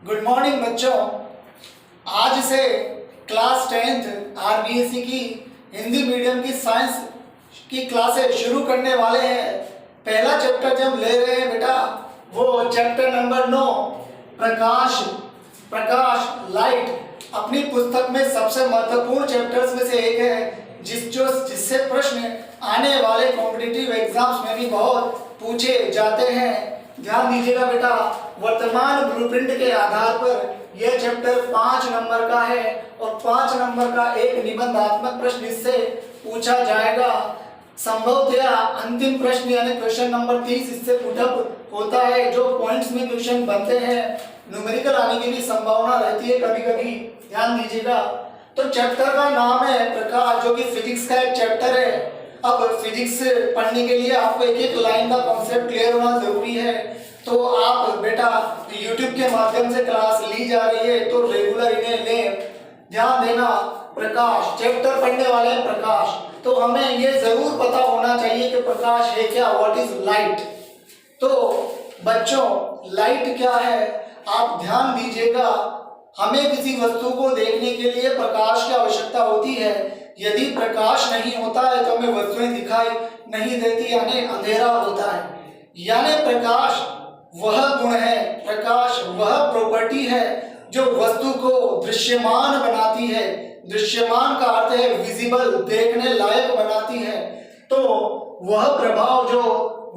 Good morning बच्चों। आज से क्लास 10th आरबीएसई की हिंदी मीडियम की साइंस की क्लासेस शुरू करने वाले हैं। पहला चैप्टर जब ले रहे हैं बेटा, वो chapter number 9 Prakash Prakash light अपनी पुस्तक में सबसे महत्वपूर्ण चैप्टर्स में से एक है, जिससे प्रश्न आने वाले कॉम्पिटिटिव एग्जाम्स में भी बहुत पूछे जाते हैं। ध्यान दीजिएगा बेटा, वर्तमान ब्लूप्रिंट के आधार पर यह चैप्टर 5 नंबर का है और 5 नंबर का एक निबंधात्मक प्रश्न इससे पूछा जाएगा। संभवतया अंतिम प्रश्न यानी क्वेश्चन नंबर 30 इससे पुटअप होता है। जो पॉइंट्स में क्वेश्चन बनते हैं न्यूमेरिकल आने की भी संभावना रहती है कभी कभी, ध्यान दीजिएगा। तो चैप्टर का नाम है प्रकाश, जो कि फिजिक्स का एक चैप्टर है। अब फिजिक्स पढ़ने के लिए आपको एक एक लाइन का कॉन्सेप्ट क्लियर होना जरूरी है। तो आप बेटा YouTube के माध्यम से क्लास ली जा रही है तो रेगुलर इन्हें लें। ध्यान देना, प्रकाश चैप्टर पढ़ने वाले हैं प्रकाश, तो हमें ये जरूर पता होना चाहिए कि प्रकाश है क्या, व्हाट इज लाइट। तो बच्चों लाइट क्या है आप ध्यान दीजिएगा। हमें किसी वस्तु को देखने के लिए प्रकाश की आवश्यकता होती है। यदि प्रकाश नहीं होता है तो हमें वस्तुएं दिखाई नहीं देती, यानी अंधेरा होता है। यानी प्रकाश वह गुण है, प्रकाश वह प्रॉपर्टी है जो वस्तु को दृश्यमान बनाती है। दृश्यमान का अर्थ है विजिबल, देखने लायक बनाती है। तो वह प्रभाव जो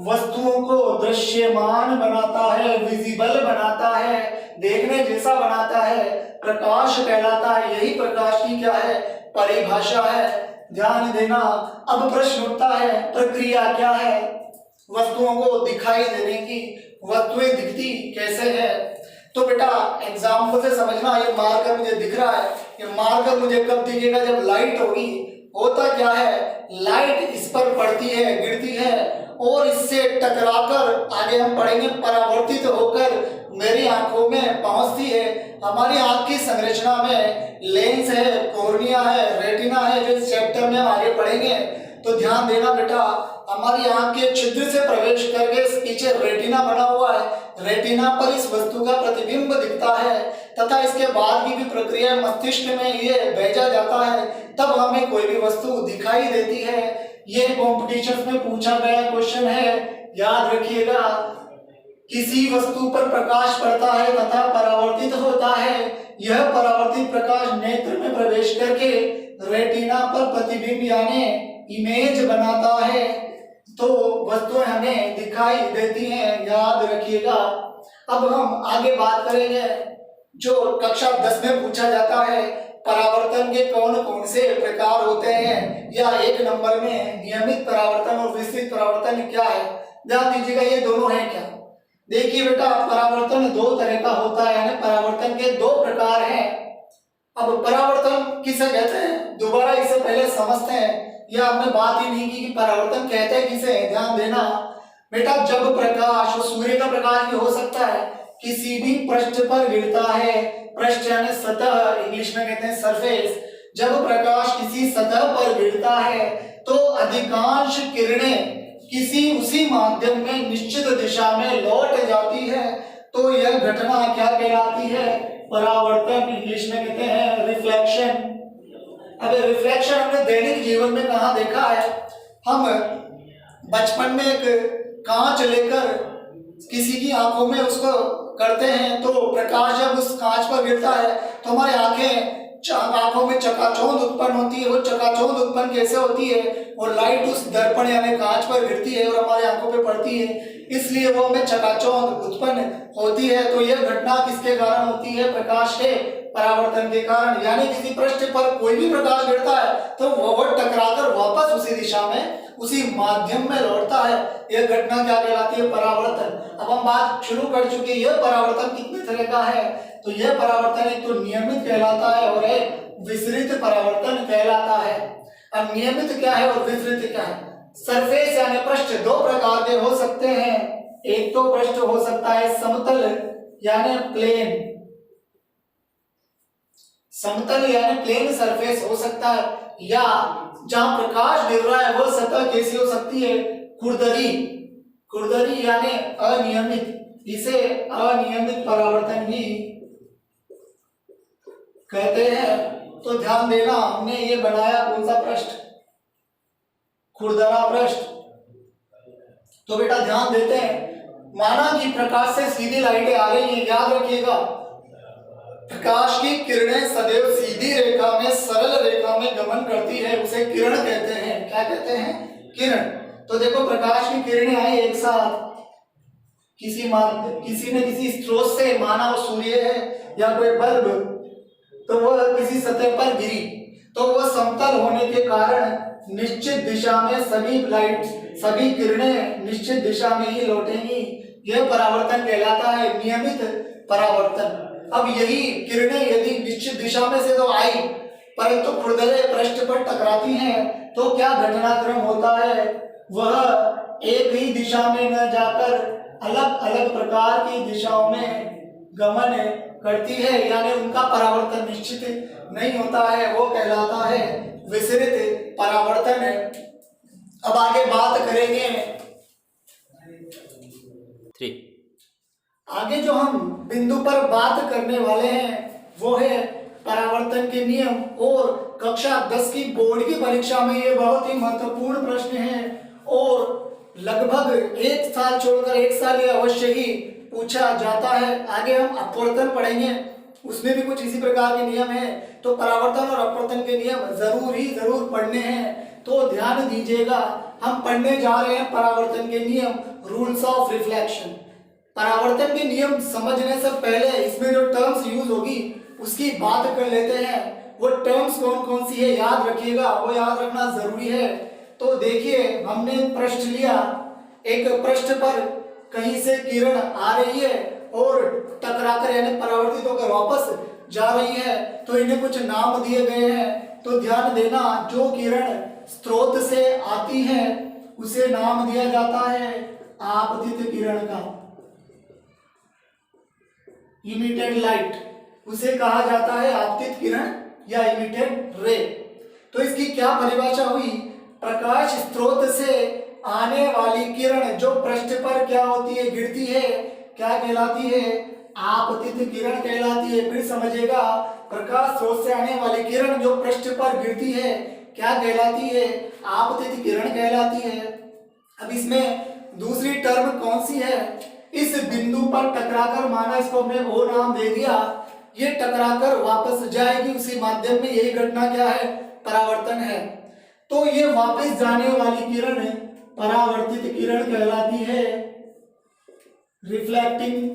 वस्तुओं को दृश्यमान बनाता है, विजिबल बनाता है, देखने जैसा बनाता है, प्रकाश कहलाता है। यही प्रकाश की क्या है, परिभाषा है। ध्यान देना। अब प्रश्न उठता है प्रक्रिया क्या है वस्तुओं को दिखाई देने की, वस्तुएं दिखती कैसे है। तो बेटा एग्जाम्पल से समझना, ये मार्कर मुझे दिख रहा है, ये मार्कर मुझे कब दिखेगा, जब लाइट होगी। होता क्या है, लाइट इस पर पड़ती है, गिरती है और इससे टकराकर आगे हम पढ़ेंगे परावर्तित होकर मेरी आंखों में पहुंचती है। हमारी आंख की संरचना में लेंस है, कॉर्निया है, रेटिना है, जो इस चैप्टर में हम आगे पढ़ेंगे। तो ध्यान देना बेटा, हमारी आंख के छिद्र से प्रवेश करके पीछे रेटिना बना हुआ है। रेटिना पर इस वस्तु का प्रतिबिंब दिखता है तथा इसके बाद की भी प्रक्रिया मस्तिष्क में ये भेजा जाता है, तब हमें कोई भी वस्तु दिखाई देती है। ये कॉम्पिटिशन में पूछा गया क्वेश्चन है, याद रखिएगा। किसी वस्तु पर प्रकाश पड़ता है तथा परावर्तित होता है। यह परावर्तित प्रकाश नेत्र में प्रवेश करके रेटिना पर प्रतिबिंब यानी इमेज बनाता है, तो वस्तुएं हमें दिखाई देती हैं, याद रखिएगा। अब हम आगे बात करेंगे जो कक्षा 10 में पूछा जाता है, परावर्तन के कौन कौन से प्रकार होते हैं, या 1 नंबर में नियमित परावर्तन और विस्तृत परावर्तन क्या है। ध्यान दीजिएगा, ये दोनों हैं क्या। देखिए बेटा, परावर्तन 2 तरह का होता है, यानी परावर्तन के 2 प्रकार हैं। अब परावर्तन किसे कहते हैं, दोबारा इसे पहले समझते हैं। यह हमने बात ही नहीं की कि परावर्तन कहते हैं किसे। ध्यान देना बेटा, जब प्रकाश, सूर्य का प्रकाश भी हो सकता है, किसी भी पृष्ठ पर गिरता है, पृष्ठ यानी सतह, इंग्लिश में कहते हैं सरफेस। जब प्रकाश किसी सतह पर गिरता है तो अधिकांश किरणें किसी उसी माध्यम में निश्चित दिशा में लौट जाती है, तो यह घटना क्या कहलाती है, परावर्तन, इंग्लिश में कहते हैं रिफ्लेक्शन। अब रिफ्लेक्शन हमने दैनिक जीवन में कहाँ देखा है, हम बचपन में एक कांच लेकर किसी की आंखों में उसको करते हैं, तो प्रकाश जब उस कांच पर गिरता है तो हमारी आंखों में चकाचौंध उत्पन्न होती है। वो चकाचौंध उत्पन्न कैसे होती है, वो लाइट उस दर्पण यानी कांच पर गिरती है और हमारी आंखों पे पड़ती है, इसलिए वो हमें चकाचौंध उत्पन्न होती है। तो यह घटना किसके कारण होती है, प्रकाश के परावर्तन के कारण। यानी किसी पृष्ठ पर कोई भी प्रकाश गिरता है तो वह टकराकर वापस उसी दिशा में, उसी माध्यम में लौटता है। यह घटना क्या कहलाती है, परावर्तन। अब हम बात शुरू कर चुके हैं, यह परावर्तन कितने तरह का है। तो यह परावर्तन एक तो नियमित कहलाता है और एक विसरित परावर्तन कहलाता है। अब नियमित क्या है और विसरित क्या है। सरफेस यानी पृष्ठ 2 प्रकार के हो सकते हैं। एक तो पृष्ठ हो सकता है समतल यानी प्लेन, समतल यानी प्लेन सरफेस हो सकता है, या जहां प्रकाश गिर रहा है वह सतह कैसी हो सकती है, खुरदरी। खुरदरी यानी अनियमित, इसे अनियमित परावर्तन भी कहते हैं। तो ध्यान देना, हमने ये बनाया कौन सा पृष्ठ, खुरदरा पृष्ठ। तो बेटा ध्यान देते हैं, माना कि प्रकाश से सीधी लाइटें आ रही हैं, याद रखिएगा प्रकाश की किरणें सदैव सीधी रेखा में, सरल रेखा में गमन करती है, उसे किरण कहते हैं। क्या कहते हैं? किरण। तो देखो प्रकाश की किरणें आई एक साथ, किसी न किसी स्रोत से, माना वो सूर्य है या कोई बल्ब, तो वह किसी सतह पर गिरी, तो वह समतल होने के कारण निश्चित दिशा में सभी किरणें निश्चित दिशा में ही लौटेंगी। यह परावर्तन कहलाता है, नियमित परावर्तन। अब यही किरणें यदि निश्चित दिशा में से तो आई, परंतु खुरदरे पृष्ठ पर टकराती हैं, तो क्या घटनाक्रम होता है? वह एक ही दिशा में न जाकर अलग अलग प्रकार की दिशाओं में गमन करती है, यानी उनका परावर्तन निश्चित नहीं होता है, वो कहलाता है विसरित परावर्तन। अब आगे बात करेंगे आगे जो हम बिंदु पर बात करने वाले हैं वो है परावर्तन के नियम। और कक्षा 10 की बोर्ड की परीक्षा में ये बहुत ही महत्वपूर्ण प्रश्न है और लगभग एक साल छोड़कर एक साल ये अवश्य ही पूछा जाता है। आगे हम अपवर्तन पढ़ेंगे, उसमें भी कुछ इसी प्रकार के नियम हैं। तो परावर्तन और अपवर्तन के नियम जरूर पढ़ने हैं, तो ध्यान दीजिएगा। हम पढ़ने जा रहे हैं परावर्तन के नियम, रूल्स ऑफ रिफ्लेक्शन। परावर्तन के नियम समझने से पहले इसमें जो टर्म्स यूज होगी उसकी बात कर लेते हैं। वो टर्म्स कौन कौन सी है याद रखिएगा, वो याद रखना जरूरी है। तो देखिए, हमने पृष्ठ लिया, एक पृष्ठ पर कहीं से किरण आ रही है और टकराकर यानी परावर्तित होकर वापस जा रही है, तो इन्हें कुछ नाम दिए गए हैं। तो ध्यान देना, जो किरण स्रोत से आती है उसे नाम दिया जाता है आपतित किरण का, इमिटेड लाइट, उसे कहा जाता है आपतित किरण या इमिटेड रे। तो इसकी क्या परिभाषा हुई? प्रकाश स्रोत से आने वाली किरण जो पृष्ठ पर क्या होती है, गिरती है, क्या कहलाती है? आपतित किरण कहलाती है। फिर समझिएगा, प्रकाश स्रोत से आने वाली किरण जो पृष्ठ पर गिरती है क्या कहलाती है? आपतित किरण कहलाती है। अब इसमें दूसरी टर्म कौन सी है? इस बिंदु पर टकराकर, माना इसको हमने वो नाम दे दिया, ये टकराकर वापस जाएगी उसी माध्यम में, यही घटना क्या है? परावर्तन है। तो ये वापस जाने वाली किरण परावर्तित किरण कहलाती है, रिफ्लेक्टिंग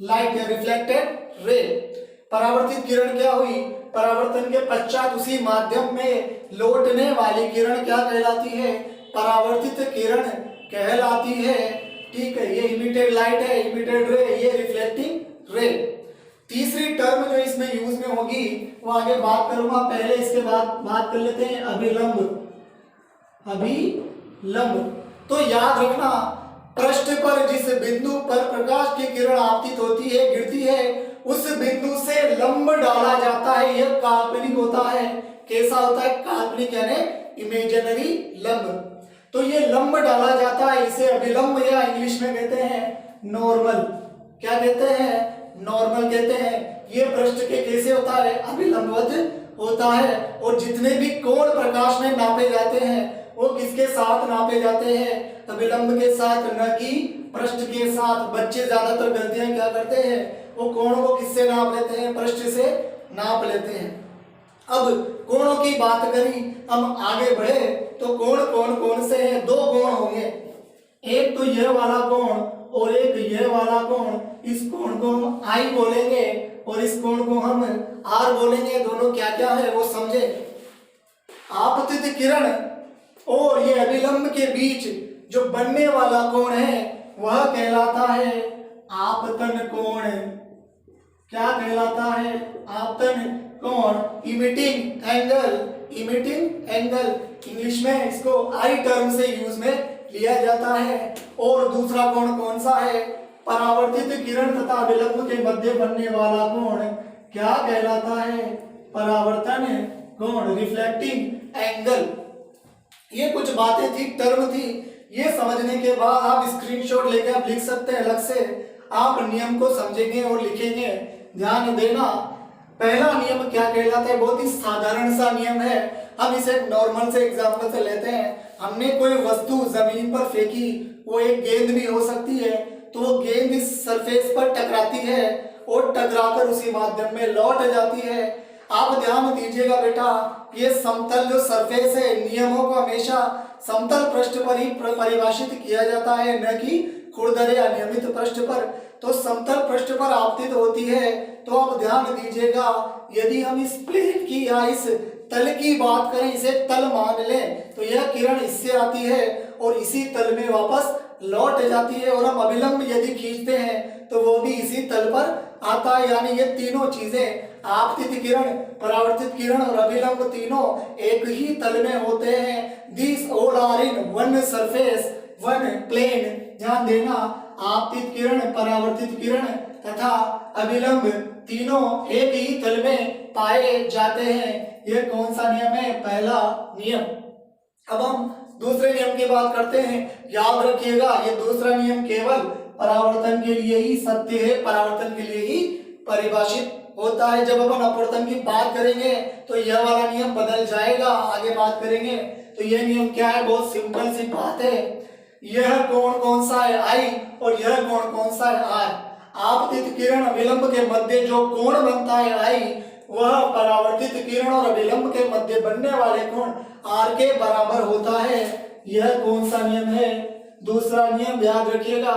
लाइट या रिफ्लेक्टेड रे। परावर्तित किरण क्या हुई? परावर्तन के पश्चात उसी माध्यम में लौटने वाली किरण क्या कहलाती है? परावर्तित किरण कहलाती है। ठीक है, ये इमिटेड लाइट है, इमिटेड रे, ये रिफ्लेक्टिंग रे। तीसरी टर्म जो इसमें यूज में होगी वो आगे बात करूंगा, पहले इसके बाद बात कर लेते हैं अभिलंब। तो याद रखना, पृष्ठ पर जिस बिंदु पर प्रकाश की किरण आपतित होती है, गिरती है, उस बिंदु से लंब डाला जाता है। यह काल्पनिक होता है। कैसा होता है? काल्पनिक यानी इमेजिनरी लंब। तो ये लंब डाला जाता है, इसे अभिलंब या इंग्लिश में कहते हैं नॉर्मल। क्या कहते हैं? नॉर्मल कहते हैं। ये पृष्ठ के कैसे होता है? अभिलंबवत होता है। और जितने भी कोण प्रकाश में नापे जाते हैं वो किसके साथ नापे जाते हैं? अभिलंब के साथ, न कि पृष्ठ के साथ। बच्चे ज्यादातर गलतियां क्या करते हैं? वो कोण को किससे नाप लेते हैं? पृष्ठ से नाप लेते हैं। अब कोणों की बात करी, हम आगे बढ़े तो कोण कौन से हैं? दो कोण होंगे, एक तो यह वाला कोण और एक यह वाला कोण। इस कोण को हम आई बोलेंगे और इस कोण को हम आर बोलेंगे। दोनों क्या क्या है वो समझे। आपतित किरण और ये अभिलंब के बीच जो बनने वाला कोण है वह कहलाता है आपतन कोण। क्या कहलाता है? आपतन कोण, emitting angle. Emitting angle English में इसको आई टर्म से यूज में लिया जाता है। और दूसरा कोण कौन सा है? परावर्तित किरण तथा अभिलंब के मध्य बनने वाला कोण क्या कहलाता है? परावर्तन कोण, रिफ्लेक्टिंग एंगल। ये कुछ बातें थी, टर्म थी। ये समझने के बाद आप स्क्रीनशॉट लेके आप लिख सकते हैं अलग से। आप नियम को समझेंगे और लिखेंगे। ध्यान देना, पहला नियम क्या कहलाता है? बहुत ही साधारण सा नियम है, हम इसे नॉर्मल से एग्जांपल से लेते हैं। हमने कोई वस्तु जमीन पर फेंकी, वो एक गेंद भी हो सकती है, तो वो गेंद इस सरफेस पर टकराती है और टकराकर उसी माध्यम में लौट जाती है। आप ध्यान दीजिएगा बेटा, ये समतल जो सरफेस है, नियमों को हमेशा समतल पृष्ठ पर ही परिभाषित किया जाता है, न कि खुरदरे अनियमित पृष्ठ पर। तो समतल पृष्ठ पर आपतित होती है। तो आप ध्यान दीजिएगा, यदि हम इस प्लेन की या इस तल की बात करें, इसे तल मान लें, तो यह किरण इससे आती है और इसी तल में वापस लौट जाती है, और हम अभिलंब यदि खींचते हैं तो वो भी इसी तल पर आता है। यानी ये तीनों चीजें, आपतित किरण, परावर्तित किरण और अभिलंब, तीनों एक ही तल में होते हैं। This all are in one surface, one plane. ध्यान देना, आपतित किरण, परावर्तित किरण तथा अभिलंब तीनों एक ही तल में पाए जाते हैं। यह कौन सा नियम है? पहला नियम। अब हम दूसरे नियम की बात करते हैं। याद रखिएगा, ये दूसरा नियम केवल परावर्तन के लिए ही सत्य है, परावर्तन के लिए ही परिभाषित होता है। जब अपन अपवर्तन की बात करेंगे तो यह वाला नियम बदल जाएगा, आगे बात करेंगे। तो यह नियम क्या है? बहुत सिंपल सी बात है। यह कोण कौन सा है? आई, और यह कोण कौन सा है? आर। आपतित किरण अभिलंब के मध्य जो कोण बनता है आई, वह परावर्तित किरण और अभिलंब के मध्य बनने वाले कोण आर के बराबर होता है। यह कौन सा नियम है? दूसरा नियम। याद रखिएगा,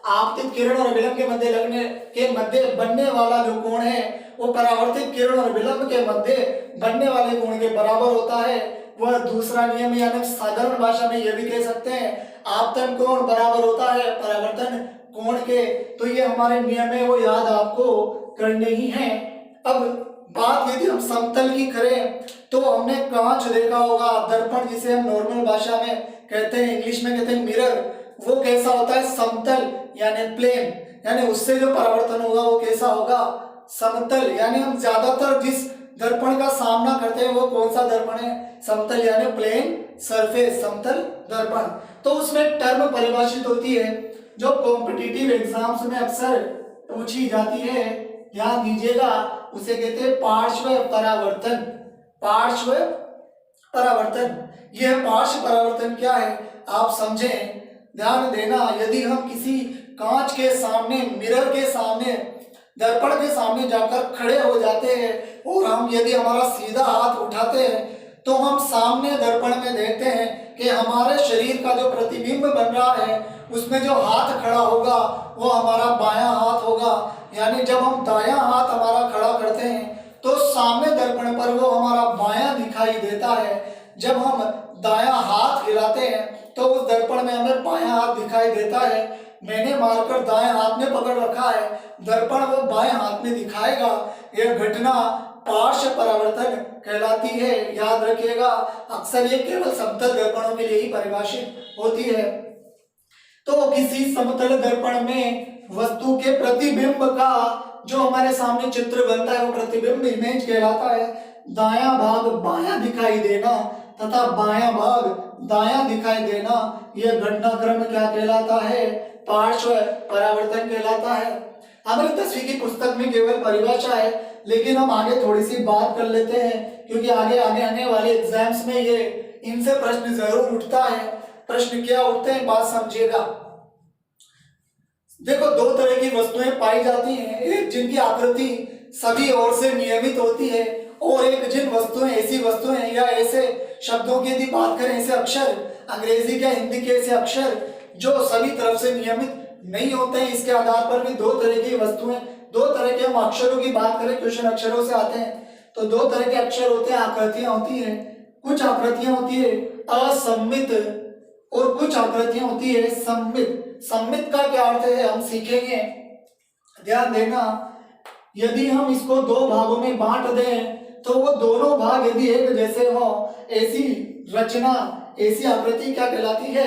आपतित किरण और अभिलंब के मध्य बनने वाला जो कोण है वो परावर्तित किरण और अभिलंब के मध्य बनने वाले कोण के बराबर होता है। वह दूसरा नियम, यानी साधारण भाषा में यह भी कह सकते हैं आपतन कोण बराबर होता है परावर्तन कोण के। तो ये हमारे नियम है, वो याद आपको करने ही है। अब बात यदि हम समतल की करें तो हमने कांच देखा होगा, दर्पण जिसे हम नॉर्मल भाषा में कहते हैं, इंग्लिश में कहते हैं मिरर। वो कैसा होता है? समतल यानी प्लेन, यानी उससे जो परावर्तन होगा वो कैसा होगा? समतल। यानी हम ज्यादातर जिस दर्पण का सामना करते हैं वो कौन सा दर्पण है? समतल यानी प्लेन सरफेस, समतल दर्पण। तो उसमें टर्म परिभाषित होती है जो कॉम्पिटिटिव एग्जाम्स में अक्सर पूछी जाती है। ध्यान दीजिएगा, उसे कहते हैं पार्श्व परावर्तन। पार्श्व परावर्तन। यह पार्श्व परावर्तन क्या है आप समझें, ध्यान देना। यदि हम किसी कांच के सामने, मिरर के सामने, दर्पण के सामने जाकर खड़े हो जाते हैं और हम यदि हमारा सीधा हाथ उठाते हैं तो हम सामने दर्पण में देखते हैं कि हमारे शरीर का जो प्रतिबिंब बन रहा है उसमें जो हाथ खड़ा होगा वो हमारा बायां हाथ होगा। यानी जब हम दायां हाथ हमारा खड़ा करते हैं तो सामने दर्पण पर वो हमारा बायां दिखाई देता है। जब हम दायां हाथ हिलाते हैं तो उस दर्पण में हमें बायां हाथ दिखाई देता है। मैंने मारकर दाएं हाथ में पकड़ रखा है, दर्पण वो बाएं हाथ में दिखाएगा। यह घटना पार्श्व परावर्तन कहलाती है। याद रखिएगा, अक्सर ये केवल समतल दर्पणों के लिए ही परिभाषित होती है। तो किसी समतल दर्पण में वस्तु के प्रतिबिंब का जो हमारे सामने चित्र बनता है वो प्रतिबिंब इमेज कहलाता है। दायां भाग बायां दिखाई देना तथा बायां भाग दायां दिखाई देना, यह घटनाक्रम क्या कहलाता है? पार्श्व परावर्तन कहलाता है। हमारी 10वीं की पुस्तक में केवल परिभाषा है, लेकिन हम आगे थोड़ी सी बात कर लेते हैं क्योंकि आगे आने वाले एग्जाम्स में ये इनसे प्रश्न जरूर उठता है। प्रश्न क्या उठते हैं बात समझिएगा। देखो, दो तरह की वस्तुएं पाई जाती हैं, एक जिनकी आकृति सभी ओर से नियमित होती है और एक जिन वस्तुएं, ऐसी वस्तुएं या ऐसे शब्दों की यदि बात करें, ऐसे अक्षर, अंग्रेजी या हिंदी के ऐसे अक्षर जो सभी तरफ से नियमित नहीं होते हैं। इसके आधार पर भी दो तरह की वस्तुएं, दो तरह के हम अक्षरों की बात करें, क्वेश्चन अक्षरों से आते हैं तो दो तरह के अक्षर होते हैं, आकृतियां होती हैं। कुछ आकृतियां होती है असम्मित और कुछ आकृतियां होती है सम्मित। सम्मित का क्या अर्थ है हम सीखेंगे, ध्यान देना। यदि हम इसको दो भागों में बांट दें तो वो दोनों भाग यदि एक जैसे हो, ऐसी रचना, ऐसी आकृति क्या कहलाती है?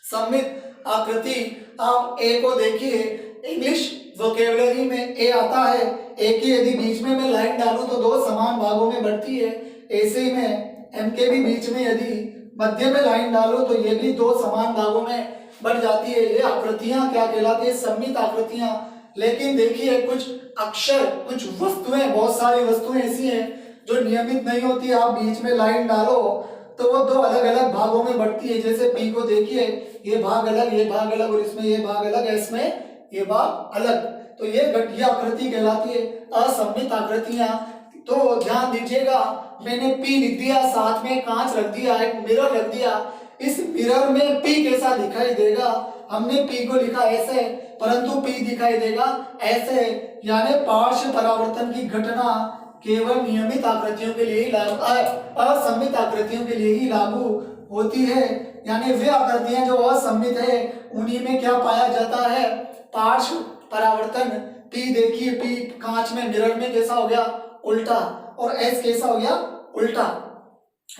सम्मित आकृति। आप ए को देखिए, इंग्लिश वोकेबलरी में ए आता है, ए की यदि बीच में मैं लाइन डालूं तो दो समान भागों में बढ़ती है। ऐसे ही में एम के भी बीच में यदि मध्य में लाइन डालो तो ये भी दो समान भागों में बढ़ जाती है। ये आकृतियां क्या कहलाती है? सम्मित आकृतियां। लेकिन देखिए कुछ अक्षर, कुछ वस्तुएं, बहुत सारी वस्तुएं ऐसी हैं जो नियमित नहीं होती। आप बीच में लाइन डालो तो वो दो अलग अलग भागों में बढ़ती है। जैसे पी को देखिए, ये भाग अलग, ये भाग अलग, और इसमें ये भाग अलग है, इसमें ये भाग अलग। तो ये गठिया आकृति कहलाती है, असममित आकृतियां। तो ध्यान दीजिएगा, मैंने पी लिख दिया, साथ में कांच रख दिया, एक मिरर रख दिया। इस मिरर में पी कैसा दिखाई देगा? हमने पी को लिखा ऐसे, परंतु पी दिखाई देगा ऐसे। यानी पार्श्व परावर्तन की घटना केवल नियमित आकृतियों के लिए ही लागू, असममित आकृतियों के लिए ही लागू होती है। यानी वे आकृतियां जो असममित है उन्हीं में क्या पाया जाता है? पार्श्व परावर्तन। पी देखिए, पी कांच में, मिरर में कैसा हो गया? उल्टा। और एस कैसा हो गया? उल्टा।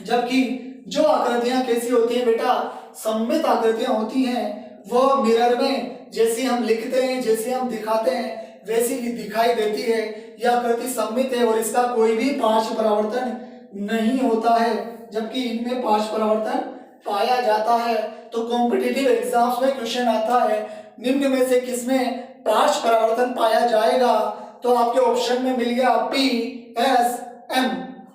जबकि जो आकृतियां कैसी होती हैं बेटा? सममित आकृतियां होती हैं। वो मिरर में जैसे हम लिखते हैं, जैसे हम दिखाते हैं, वैसी ही दिखाई देती है। यह आकृति सममित है और इसका कोई भी पार्श्व परावर्तन नहीं होता है, जबकि इनमें पार्श्व परावर्तन पाया जाता है। तो कॉम्पिटिटिव एग्जाम्स में क्वेश्चन आता है, निम्न में से किसमें पार्श्व परावर्तन पाया जाएगा? तो आपके ऑप्शन में मिल गया पी, एस, एम,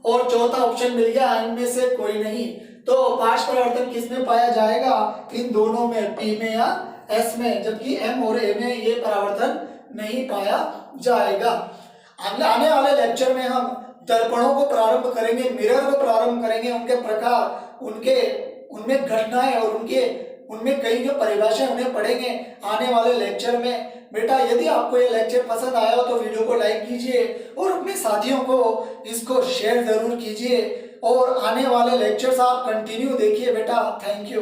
और चौथा ऑप्शन मिल गया इनमें से कोई नहीं। तो पार्श्व परावर्तन किसमें पाया जाएगा? इन दोनों में, पी में या एस में, जबकि एम और ए में ये परावर्तन नहीं पाया जाएगा। आने वाले लेक्चर में हम दर्पणों को प्रारंभ करेंगे, मिरर को प्रारंभ करेंगे, उनके प्रकार, उनमें घटनाएं और उनमें कई जो परिभाषाएं उन्हें पढ़ेंगे आने वाले लेक्चर में। बेटा यदि आपको ये लेक्चर पसंद आया हो तो वीडियो को लाइक कीजिए और अपने साथियों को इसको शेयर जरूर कीजिए। और आने वाले लेक्चर्स आप कंटिन्यू देखिए बेटा। Thank you.